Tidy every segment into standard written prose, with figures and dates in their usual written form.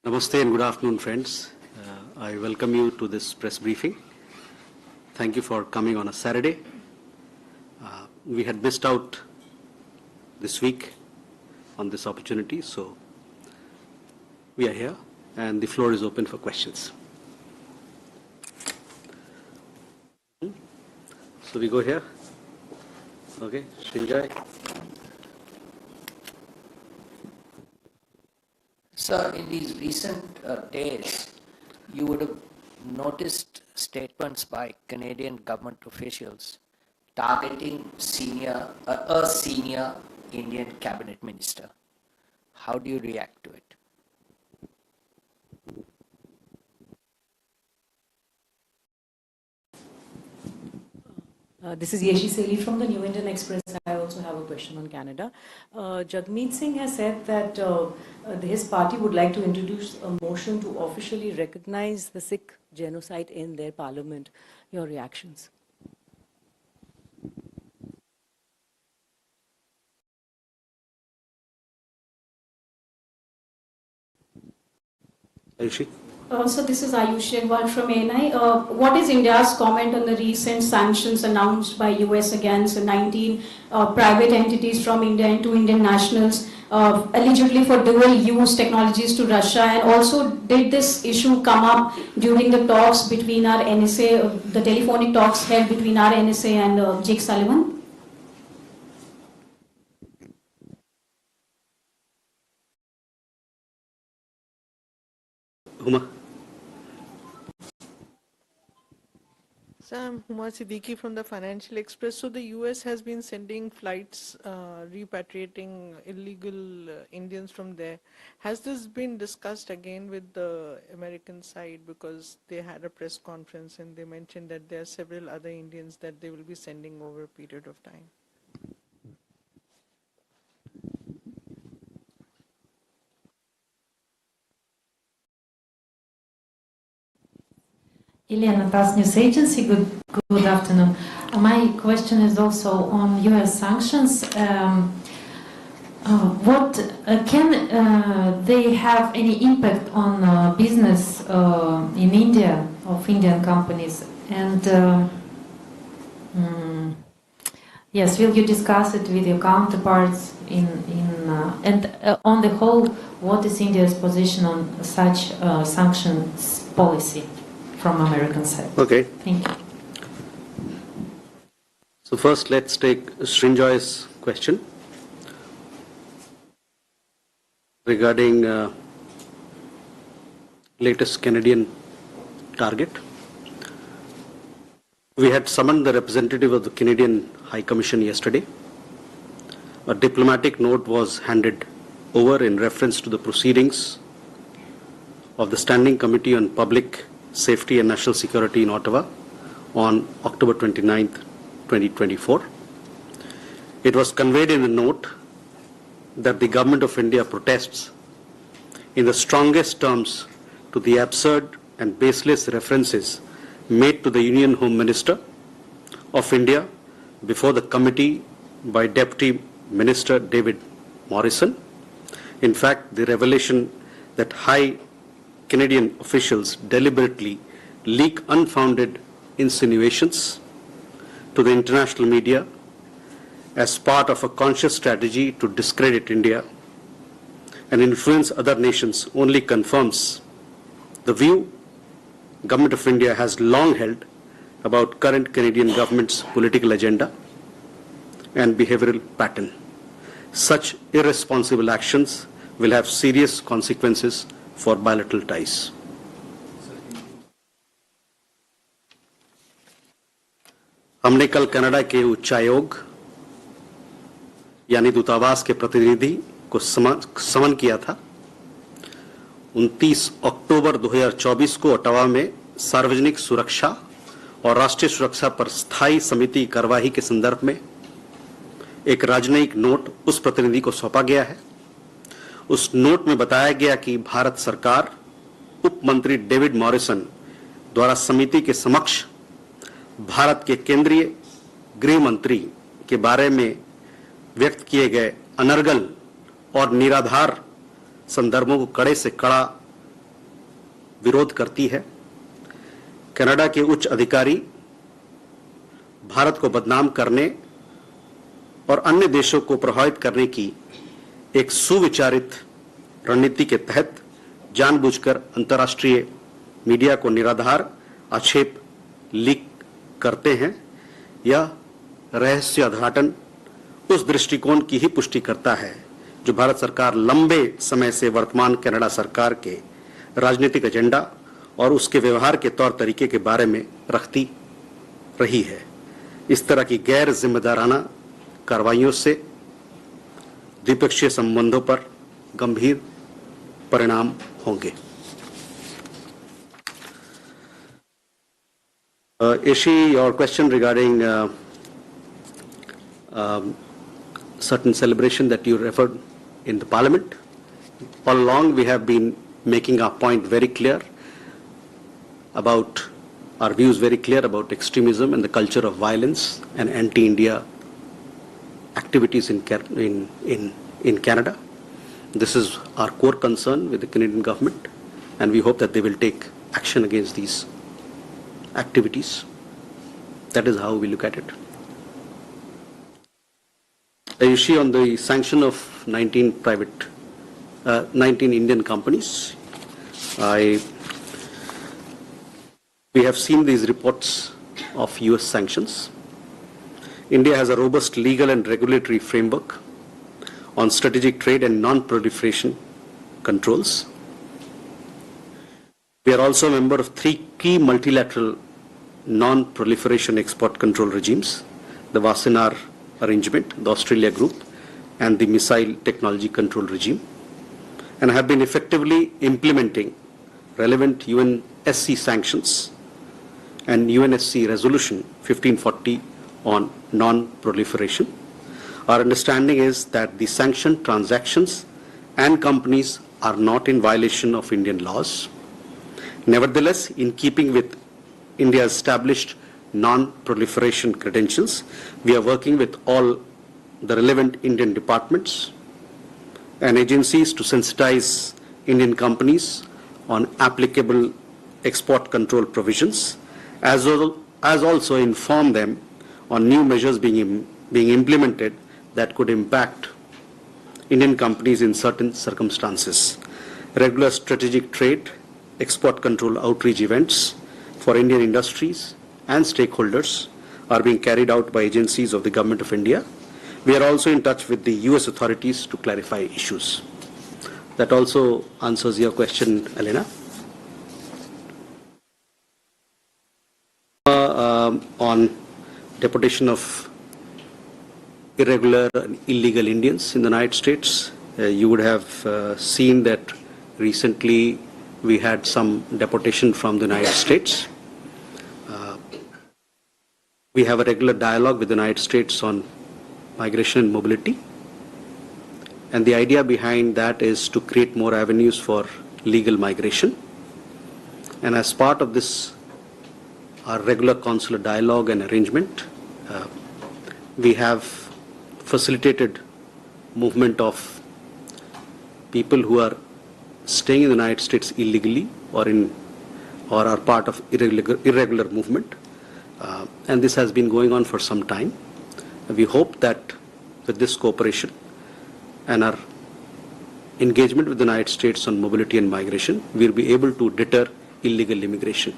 Namaste and good afternoon, friends. I welcome you to this press briefing. Thank you for coming on a Saturday. We had missed out this week on this opportunity, so we are here and the floor is open for questions. So we go here. Okay, Shinjai. Sir, in these recent days, you would have noticed statements by Canadian government officials targeting a senior Indian cabinet minister. How do you react to it? This is Yeshi Seli from the New Indian Express. I also have a question on Canada. Jagmeet Singh has said that his party would like to introduce a motion to officially recognize the Sikh genocide in their parliament. Your reactions? Ayushi. So this is Ayushi Agrawal from ANI. What is India's comment on the recent sanctions announced by US against 19 private entities from India and 2 Indian nationals allegedly for dual-use technologies to Russia? And also, did this issue come up during the talks between our NSA, the telephonic talks held between our NSA and Jake Sullivan? Huma. So I'm Huma Siddiqui from the Financial Express. So the US has been sending flights repatriating illegal Indians from there. Has this been discussed again with the American side, because they had a press conference and they mentioned that there are several other Indians that they will be sending over a period of time? Elena, TASS News Agency, good afternoon. My question is also on US sanctions. Can they have any impact on business in India of Indian companies? And yes, will you discuss it with your counterparts and on the whole, what is India's position on such sanctions policy from American side? Okay. Thank you. So first, let's take Srinjoy's question regarding latest Canadian target. We had summoned the representative of the Canadian High Commission yesterday. A diplomatic note was handed over in reference to the proceedings of the Standing Committee on Public Safety and National Security in Ottawa on October 29th, 2024. It was conveyed in the note that the Government of India protests in the strongest terms to the absurd and baseless references made to the Union Home Minister of India before the committee by Deputy Minister David Morrison. In fact, the revelation that high Canadian officials deliberately leak unfounded insinuations to the international media as part of a conscious strategy to discredit India and influence other nations only confirms the view Government of India has long held about current Canadian government's political agenda and behavioral pattern. Such irresponsible actions will have serious consequences for bilateral ties. हमने कल Canada के उच्चायोग यानी दूतावास के प्रतिनिधि को समन किया था। 29 अक्टूबर 2024 को ओटावा में सार्वजनिक सुरक्षा और राष्ट्रीय सुरक्षा पर स्थायी समिति कार्यवाही के संदर्भ में एक राजनयिक नोट उस प्रतिनिधि को सौंपा गया है। उस नोट में बताया गया कि भारत सरकार उप मंत्री डेविड मॉरिसन द्वारा समिति के समक्ष भारत के केंद्रीय गृह मंत्री के बारे में व्यक्त किए गए अनर्गल और निराधार संदर्भों को कड़े से कड़ा विरोध करती है। कनाडा के उच्च अधिकारी भारत को बदनाम करने और अन्य देशों को प्रभावित करने की एक सुविचारित रणनीति के तहत जानबूझकर अंतर्राष्ट्रीय मीडिया को निराधार आक्षेप लीक करते हैं। यह रहस्योद्घाटन उस दृष्टिकोण की ही पुष्टि करता है जो भारत सरकार लंबे समय से वर्तमान कनाडा सरकार के राजनीतिक एजेंडा और उसके व्यवहार के तौर तरीके के बारे में रखती रही है। इस तरह की गैर जिम्मेदाराना कार्रवाइयों से द्विपक्षीय संबंधों पर गंभीर परिणाम होंगे। Ishi, your question regarding certain celebration that you referred in the Parliament. All along we have been making our point very clear about our views very clear about extremism and the culture of violence and anti-India activities in Canada. This is our core concern with the Canadian government, and we hope that they will take action against these activities. That is how we look at it. The issue on the sanction of 19 Indian companies. We have seen these reports of US sanctions. India has a robust legal and regulatory framework on strategic trade and non-proliferation controls. We are also a member of 3 key multilateral non-proliferation export control regimes, the Wassenaar Arrangement, the Australia Group, and the Missile Technology Control Regime, and have been effectively implementing relevant UNSC sanctions and UNSC Resolution 1540 on non-proliferation. Our understanding is that the sanctioned transactions and companies are not in violation of Indian laws. Nevertheless, in keeping with India's established non-proliferation credentials, we are working with all the relevant Indian departments and agencies to sensitize Indian companies on applicable export control provisions, as also inform them on new measures being implemented that could impact Indian companies in certain circumstances. Regular strategic trade, export control outreach events for Indian industries and stakeholders are being carried out by agencies of the Government of India. We are also in touch with the US authorities to clarify issues. That also answers your question, Elena. On deportation of irregular and illegal Indians in the United States, you would have seen that recently we had some deportation from the United States. We have a regular dialogue with the United States on migration and mobility. And the idea behind that is to create more avenues for legal migration. And as part of this, our regular consular dialogue and arrangement, we have facilitated movement of people who are staying in the United States illegally or are part of irregular movement. And this has been going on for some time. We hope that with this cooperation and our engagement with the United States on mobility and migration, we'll be able to deter illegal immigration.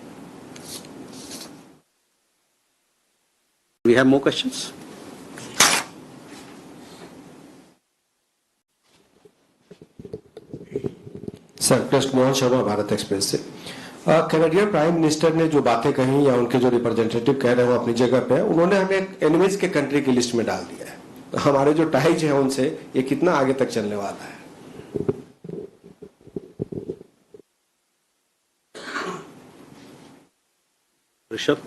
We have more questions? Sir, Krishna Mohan Sharma, Bharat express से। Canadian prime minister ने जो बातें कही या उनके जो representative कह रहे हैं वो अपनी जगह पे है, उन्होंने हमें एनिमीज के कंट्री की लिस्ट में डाल दिया है। तो हमारे जो टाइज है उनसे ये कितना आगे तक चलने वाला है? Rishabh.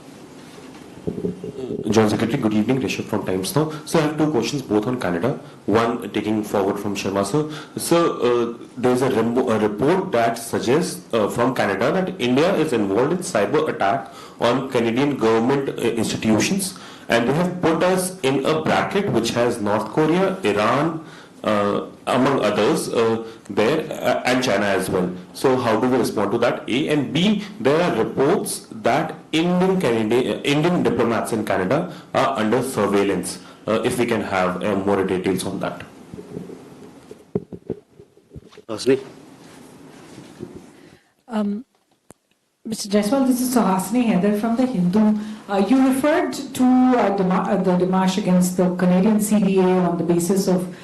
Joint Secretary, good evening. Rishabh from Times Now. So I have 2 questions, both on Canada. One taking forward from Sharma sir. So there's a report that suggests from Canada that India is involved in cyber attack on Canadian government institutions, and they have put us in a bracket which has North Korea, Iran, among others there and China as well. So how do we respond to that? A, and B, there are reports that Indian diplomats in Canada are under surveillance. If we can have more details on that. Hasni? Mr. Jaiswal, this is Suhasini Heather from The Hindu. You referred to the demarche against the Canadian CDA on the basis of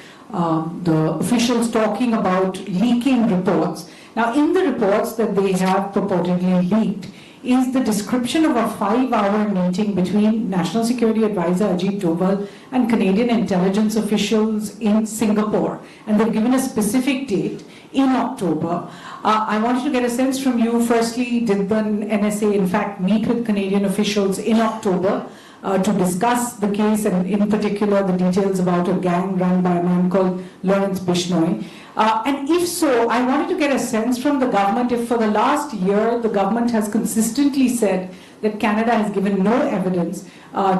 the officials talking about leaking reports. Now, in the reports that they have purportedly leaked is the description of a 5-hour meeting between National Security Advisor Ajit and Canadian intelligence officials in Singapore. And they've given a specific date in October. I wanted to get a sense from you, firstly, did the NSA in fact meet with Canadian officials in October to discuss the case and in particular the details about a gang run by a man called Lawrence Bishnoi? And if so, I wanted to get a sense from the government if for the last year the government has consistently said that Canada has given no evidence,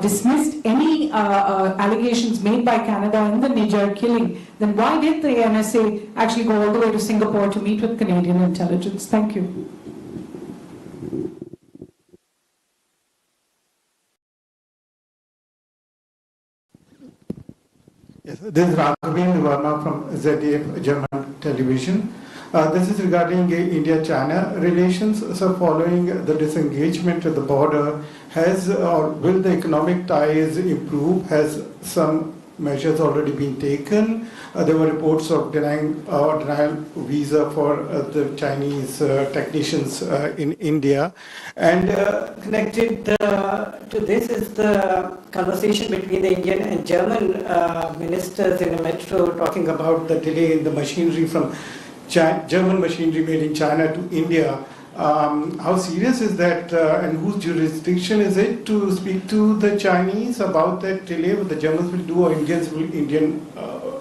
dismissed any allegations made by Canada in the Niger killing, then why did the NSA actually go all the way to Singapore to meet with Canadian intelligence? Thank you. Yes, this is Raghavendra Verma from ZDF German television. This is regarding India-China relations. So following the disengagement at the border, has or will the economic ties improve? Has some measures already been taken? There were reports of denial visa for the Chinese technicians in India. And connected to this is the conversation between the Indian and German ministers in a metro talking about the delay in the machinery from German machinery made in China to India. How serious is that and whose jurisdiction is it to speak to the Chinese about that delay? What the Germans will do or Indian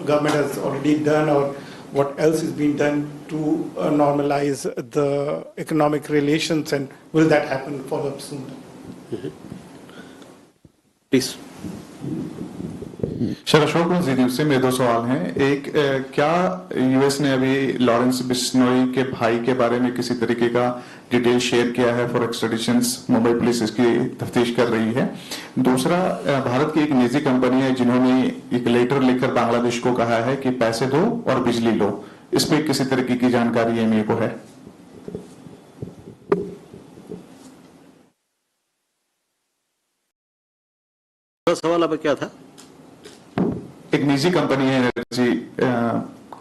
government has already done, or what else is being done to normalize the economic relations, and will that happen follow-up soon? Please. Sir Ashok ji से मेरे दो सवाल हैं। एक, क्या US ने अभी Lawrence Bishnoi के भाई के बारे में किसी तरीके का डिटेल शेयर किया है फॉर एक्सट्रेडिशन? मुंबई पुलिस इसकी तफ्तीश कर रही है। दूसरा, भारत की एक निजी कंपनी है जिन्होंने एक लेटर लिखकर बांग्लादेश को कहा है कि पैसे दो और बिजली लो, इस पे किसी तरीके की जानकारी एमए को है? सवाल अब क्या था? एक निजी कंपनी है, एनर्जी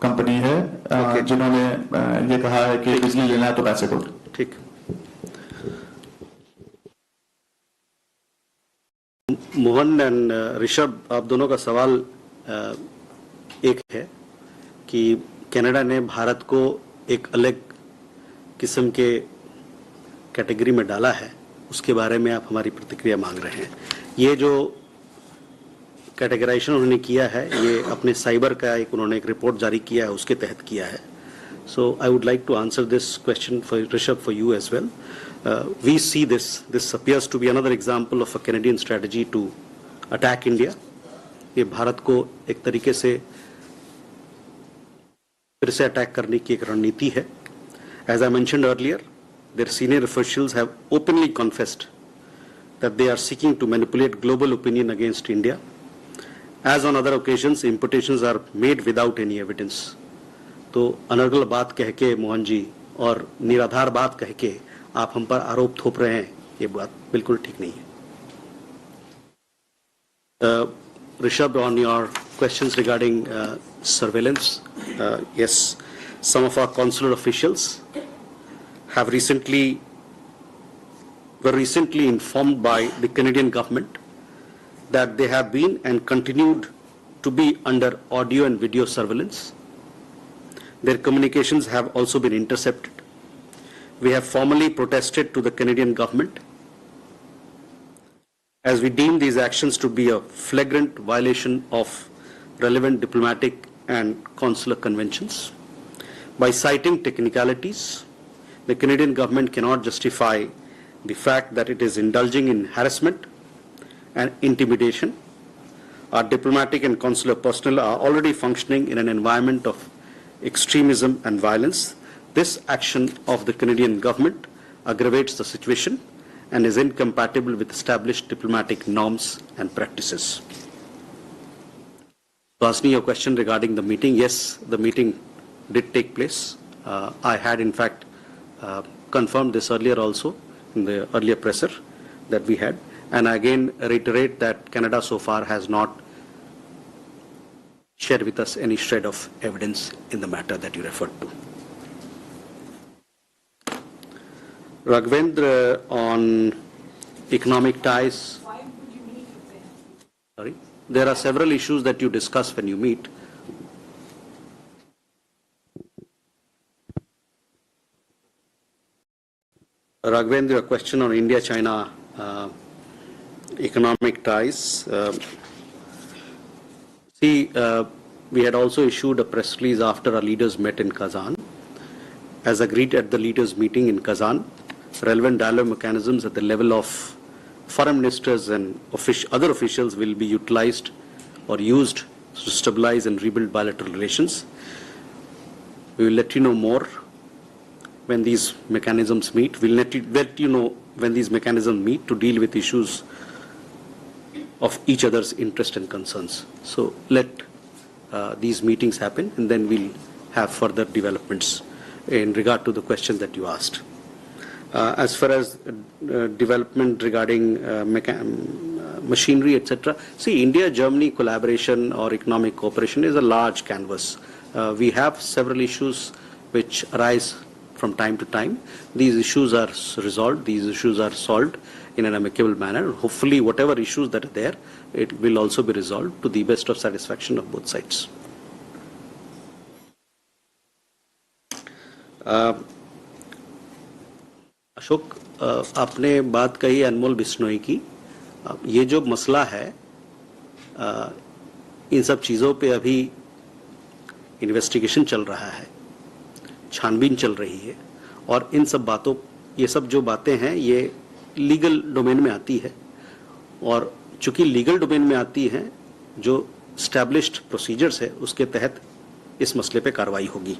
कंपनी है, जिन्होंने ये कहा है कि बिजली लेना है तो पैसे दो। ठीक। मोहन एंड ऋषभ, आप दोनों का सवाल एक है कि कनाडा ने भारत को एक अलग किस्म के कैटेगरी में डाला है, उसके बारे में आप हमारी प्रतिक्रिया मांग रहे हैं। ये जो कैटेगराइजेशन उन्होंने किया है, ये अपने साइबर का उन्होंने एक रिपोर्ट जारी किया है, उसके तहत किया है। So I would like to answer this question for Rishabh, for you as well. We see this appears to be another example of a Canadian strategy to attack India. ये भारत को एक तरीके से फिर से अटैक करने की एक रणनीति है। As I mentioned earlier, there senior officials have openly confessed that they are seeking to manipulate global opinion against India. As on other occasions, imputations are made without any evidence. तो अनर्गल बात कह के मोहन जी और निराधार बात कह के आप हम पर आरोप थोप रहे हैं, ये बात बिल्कुल ठीक नहीं है। Rishabh, on your questions regarding surveillance, yes, some of our consular officials have were recently informed by the Canadian government that they have been and continued to be under audio and video surveillance. Their communications have also been intercepted. We have formally protested to the Canadian government as we deem these actions to be a flagrant violation of relevant diplomatic and consular conventions. By citing technicalities, the Canadian government cannot justify the fact that it is indulging in harassment and intimidation Our diplomatic and consular personnel are already functioning in an environment of extremism and violence. This action of the Canadian government aggravates the situation and is incompatible with established diplomatic norms and practices. To answer your question regarding the meeting, yes, the meeting did take place. I had in fact confirmed this earlier also in the earlier presser that we had, and I again reiterate that Canada so far has not shared with us any shred of evidence in the matter that you referred to. Raghvendra, on economic ties. Why would you meet with them? Sorry? There are several issues that you discuss when you meet. Raghvendra, a question on India-China economic ties. We had also issued a press release after our leaders met in Kazan. As agreed at the leaders' meeting in Kazan, relevant dialogue mechanisms at the level of foreign ministers and other officials will be utilized or used to stabilize and rebuild bilateral relations. We will let you know more when these mechanisms meet. We'll let you know when these mechanisms meet to deal with issues of each other's interest and concerns. So let these meetings happen, and then we'll have further developments in regard to the question that you asked. As far as development regarding machinery, etc., see, India-Germany collaboration or economic cooperation is a large canvas. We have several issues which arise from time to time. These issues are resolved, these issues are solved in an amicable manner. Hopefully, whatever issues that are there, it will also be resolved to the best of satisfaction of both sides. Ashok, आपने बात कही अनमोल बिश्नोई की. ये जो मसला है, इन सब चीज़ों पे अभी इन्वेस्टिगेशन चल रहा है, छानबीन चल रही है, और इन सब बातों, ये सब जो बातें हैं ये लीगल डोमेन में आती है, और चूंकि लीगल डोमेन में आती हैं, जो स्टैब्लिश्ड प्रोसीजर्स है उसके तहत इस मसले पे कार्रवाई होगी.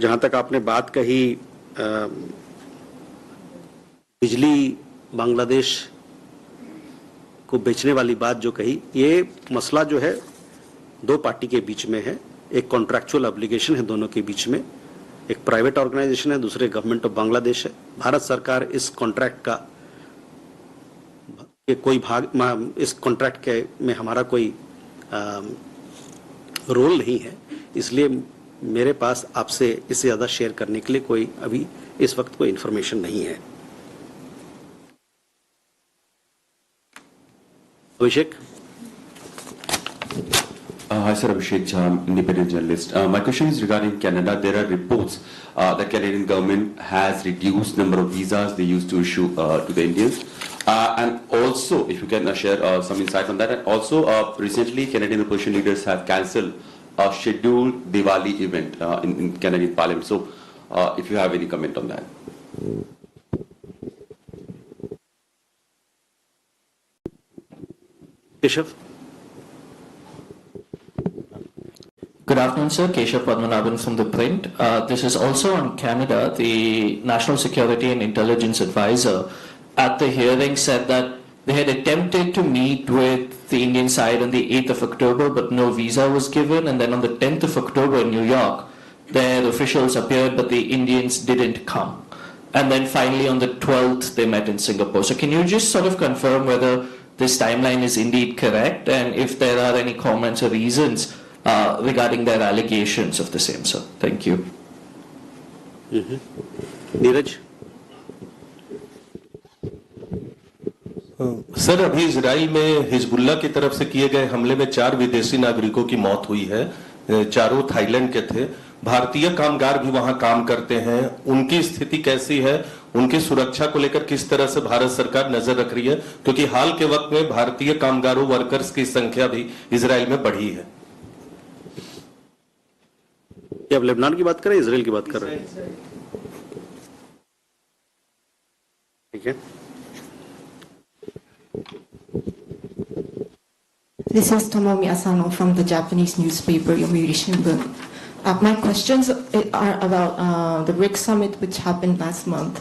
जहाँ तक आपने बात कही बिजली बांग्लादेश को बेचने वाली बात जो कही, ये मसला जो है दो पार्टी के बीच में है. एक कॉन्ट्रैक्चुअल ऑब्लिगेशन है दोनों के बीच में, एक प्राइवेट ऑर्गेनाइजेशन है, दूसरे गवर्नमेंट ऑफ बांग्लादेश है. भारत सरकार इस कॉन्ट्रैक्ट का कोई भाग, इस कॉन्ट्रैक्ट के में हमारा कोई रोल नहीं है, इसलिए मेरे पास आपसे इससे ज़्यादा शेयर करने के लिए कोई अभी इस वक्त कोई इन्फॉर्मेशन नहीं है. अभिषेक. Hi, sir. Abhishek Jha, independent journalist. My question is regarding Canada. There are reports that Canadian government has reduced number of visas they used to issue to the Indians. And also, if you can share some insight on that. And also, recently, Canadian opposition leaders have cancelled a scheduled Diwali event in Canadian Parliament. So, if you have any comment on that. Keshav. Good afternoon, sir. Keshav Padmanabhan from The Print. This is also on Canada. The National Security and Intelligence Advisor at the hearing said that they had attempted to meet with the Indian side on the 8th of October, but no visa was given. And then on the 10th of October in New York, their officials appeared, but the Indians didn't come. And then finally on the 12th, they met in Singapore. So can you just sort of confirm whether this timeline is indeed correct, and if there are any comments or reasons regarding their allegations of the same, sir? Thank you. Neeraj. Sir, अभी Israel में Hezbollah की तरफ से किए गए हमले में 4 विदेशी नागरिकों की मौत हुई है. चारों थाईलैंड के थे. भारतीय कामगार भी वहां काम करते हैं. उनकी स्थिति कैसी है? उनकी सुरक्षा को लेकर किस तरह से भारत सरकार नजर रख रही है? क्योंकि हाल के वक्त में भारतीय कामगारों वर्कर्स की संख्या भी इजराइल में बढ़ी है. क्या आप लेबनान की बात कर रहे हैं, इजराइल की बात कर रहे हैं? ठीक है. This is Tomomi Asano from the Japanese newspaper Yomiuri Shimbun. My questions are about the BRICS summit which happened last month.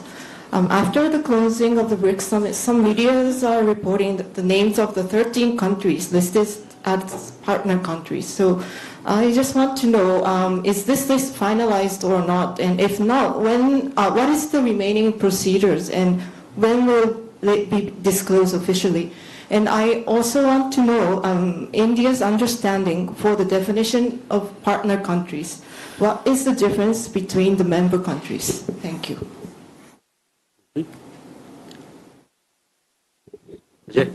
After the closing of the BRICS summit, some medias are reporting that the names of the 13 countries listed as partner countries. So I just want to know, is this list finalized or not? And if not, when? What is the remaining procedures and when will it be disclosed officially? And I also want to know India's understanding for the definition of partner countries. What is the difference between the member countries? Thank you. Ajit.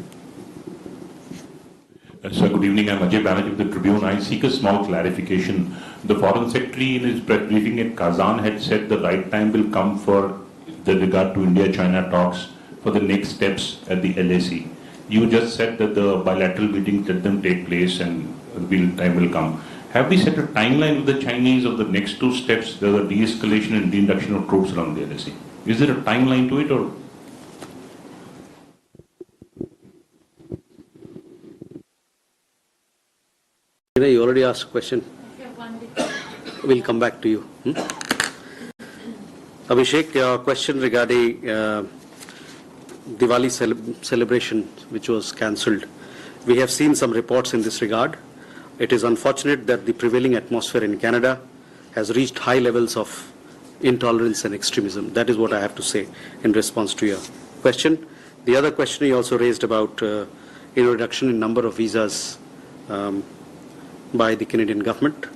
Sir, good evening. I'm Ajit Banerjee of the Tribune. I seek a small clarification. The Foreign Secretary in his press briefing at Kazan had said the right time will come for the regard to India-China talks for the next steps at the LAC. You just said that the bilateral meetings, let them take place and time will come. Have we set a timeline with the Chinese of the next two steps, the de-escalation and de-induction of troops around the LAC? Is there a timeline to it or? You already asked a question. We'll come back to you. Abhishek, your question regarding Diwali celebration, which was cancelled. We have seen some reports in this regard. It is unfortunate that the prevailing atmosphere in Canada has reached high levels of intolerance and extremism. That is what I have to say in response to your question. The other question you also raised about reduction in number of visas by the Canadian government.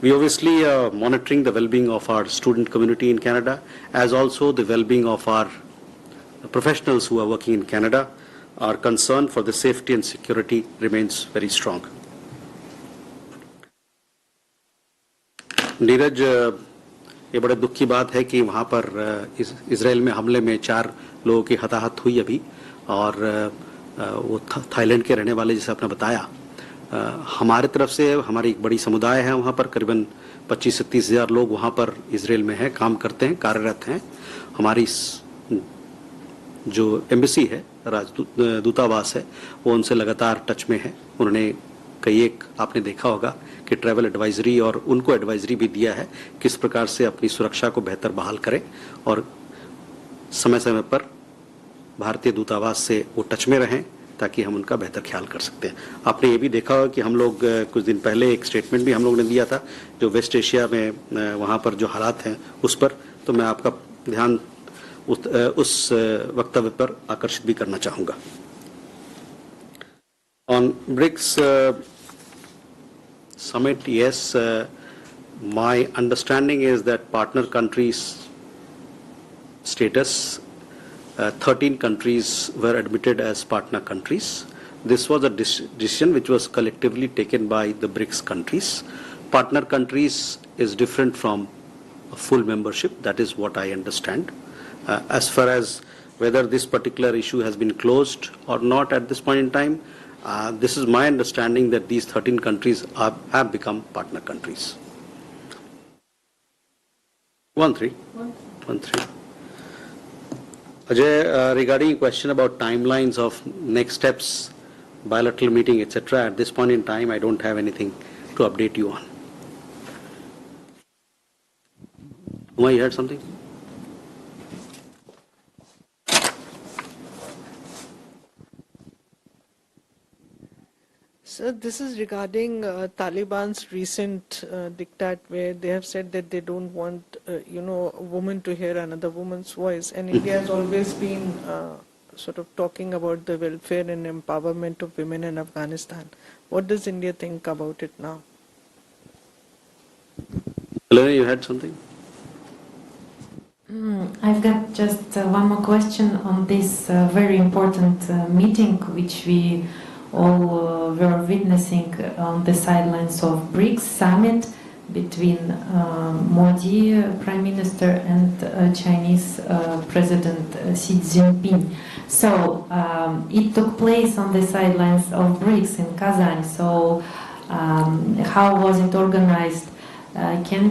We obviously are monitoring the well-being of our student community in Canada, as also the well-being of our professionals who are working in Canada. Our concern for the safety and security remains very strong. Neeraj, ये बड़े दुख की बात है कि वहाँ पर Israel में हमले में 4 लोगों की हताहत हुई अभी, और वो थाईलैंड के रहने वाले, जैसे आपने बताया, हमारे तरफ से हमारी एक बड़ी समुदाय है वहाँ पर, करीबन 25 से 30 हज़ार लोग वहाँ पर इजराइल में हैं, काम करते हैं, कार्यरत हैं. हमारी जो एम्बेसी है, दूतावास है, वो उनसे लगातार टच में है. उन्होंने कई एक आपने देखा होगा कि ट्रैवल एडवाइजरी और उनको एडवाइजरी भी दिया है किस प्रकार से अपनी सुरक्षा को बेहतर बहाल करें, और समय समय पर भारतीय दूतावास से वो टच में रहें ताकि हम उनका बेहतर ख्याल कर सकते हैं. आपने ये भी देखा होगा कि हम लोग कुछ दिन पहले एक स्टेटमेंट भी हम लोग ने दिया था जो वेस्ट एशिया में वहाँ पर जो हालात हैं उस पर, तो मैं आपका ध्यान उस वक्तव्य पर आकर्षित भी करना चाहूँगा. On BRICS summit, yes, my understanding is that partner countries status, 13 countries were admitted as partner countries. This was a decision which was collectively taken by the BRICS countries. Partner countries is different from a full membership, that is what I understand. As far as whether this particular issue has been closed or not at this point in time, this is my understanding that these 13 countries have become partner countries. 1-3. Ajay, regarding a question about timelines of next steps, bilateral meeting, etc., at this point in time, I don't have anything to update you on. Uma, you had something? So this is regarding Taliban's recent diktat, where they have said that they don't want, a woman to hear another woman's voice. And India has always been sort of talking about the welfare and empowerment of women in Afghanistan. What does India think about it now? Elena, you had something? I've got just one more question on this very important meeting which we all were witnessing on the sidelines of BRICS summit between Modi, Prime Minister, and Chinese President Xi Jinping. So it took place on the sidelines of BRICS in Kazan. So how was it organized? Can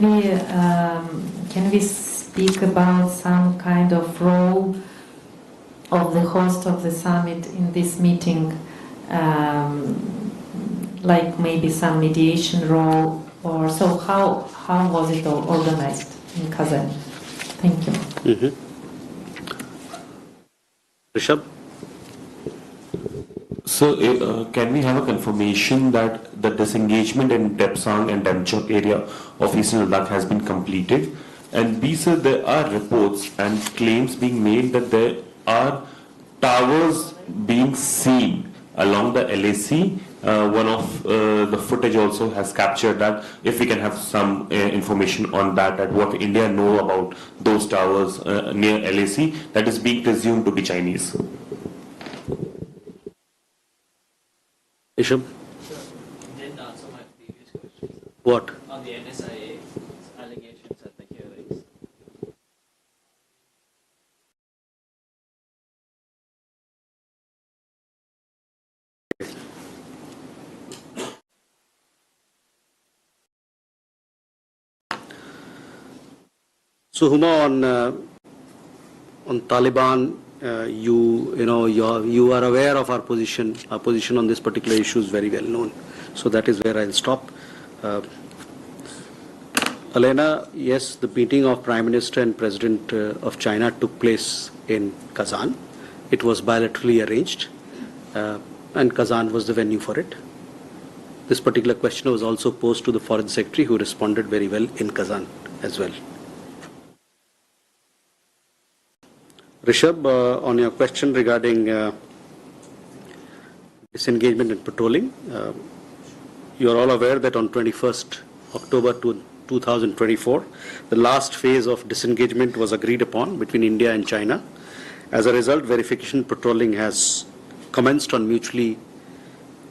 we speak about some kind of role of the host of the summit in this meeting? like maybe some mediation role, or so how was it all organized in Kazan? Thank you. Rishabh? So, can we have a confirmation that the disengagement in Depsang and Demchok area of Eastern Ladakh has been completed? And B, sir, there are reports and claims being made that there are towers being seen along the LAC. One of the footage also has captured that. If we can have some information on that what India know about those towers near LAC that is being presumed to be Chinese. Rishabh? Didn't answer my previous question. What? On the NSIA allegations at the hearings. So Huma, on Taliban, you are aware of our position. Our position on this particular issue is very well known. So that is where I'll stop. Elena, yes, the meeting of Prime Minister and President of China took place in Kazan. It was bilaterally arranged, and Kazan was the venue for it. This particular question was also posed to the Foreign Secretary, who responded very well in Kazan as well. Rishabh, on your question regarding disengagement and patrolling, you are all aware that on 21st October 2024, the last phase of disengagement was agreed upon between India and China. As a result, verification patrolling has commenced on mutually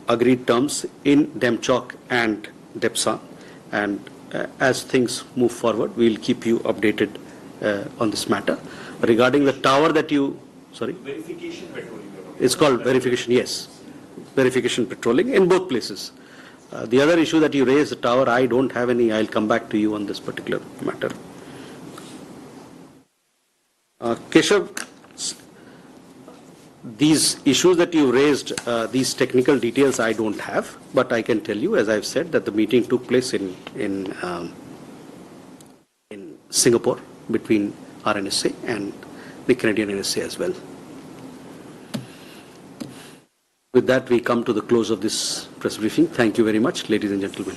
agreed terms in Demchok and Depsang. And as things move forward, we will keep you updated on this matter. Regarding the tower that you, sorry? Verification patrolling. It's called verification, yes. Verification patrolling in both places. The other issue that you raised, the tower, I don't have any. I'll come back to you on this particular matter. Keshav, these issues that you raised, these technical details I don't have, but I can tell you, as I've said, that the meeting took place in Singapore between our NSA and the Canadian NSA as well. With that, we come to the close of this press briefing. Thank you very much, ladies and gentlemen.